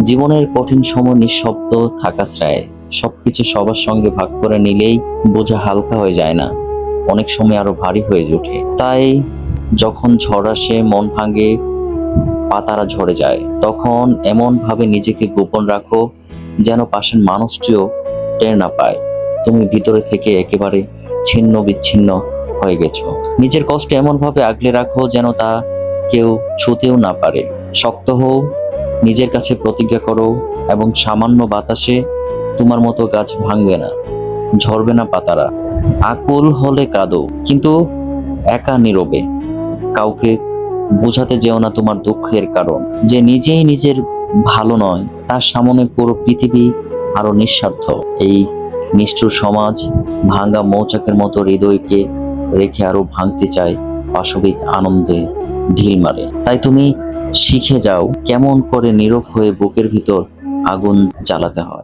জীবনের কঠিন সময় নিঃশব্দ থাকা শ্রেয়। সবকিছু সবার সঙ্গে ভাগ করে নিলেই বোঝা হালকা হয়ে যায় না, অনেক সময় আরো ভারী হয়ে ওঠে। তাই যখন ঝড় আসে, মন ভাঙে, পাতারা ঝরে যায়, তখন এমন ভাবে নিজেকে গোপন রাখো যেন পাশের মানুষটিও টের না পায় তুমি ভিতরে থেকে একেবারে ছিন্ন বিচ্ছিন্ন হয়ে গেছো। নিজের কষ্ট এমন ভাবে আগলে রাখো যেন তা কেউ ছুঁতেও না পারে। শক্ত হও, নিজের কাছে প্রতিজ্ঞা করো, এবং সামান্য বাতাসে তোমার মতো গাছ ভাঙবে না, ঝরবে না পাতারা। আকুল হলে কাঁদো, কিন্তু একা নীরবে। কাউকে বোঝাতে যেও না তোমার দুঃখের কারণ। যে নিজেই নিজের ভালো নয়, তার সামনে পুরো পৃথিবী আরো নিঃস্বার্থ। এই নিষ্ঠুর সমাজ ভাঙা মৌচাকের মতো হৃদয়কে রেখে আরো ভাঙতে চায়, পাশবিক আনন্দে ঢিল মারে। তাই তুমি শিখে যাও কেমন করে নীরব হয়ে বুকের ভিতর আগুন জ্বালাতে হয়।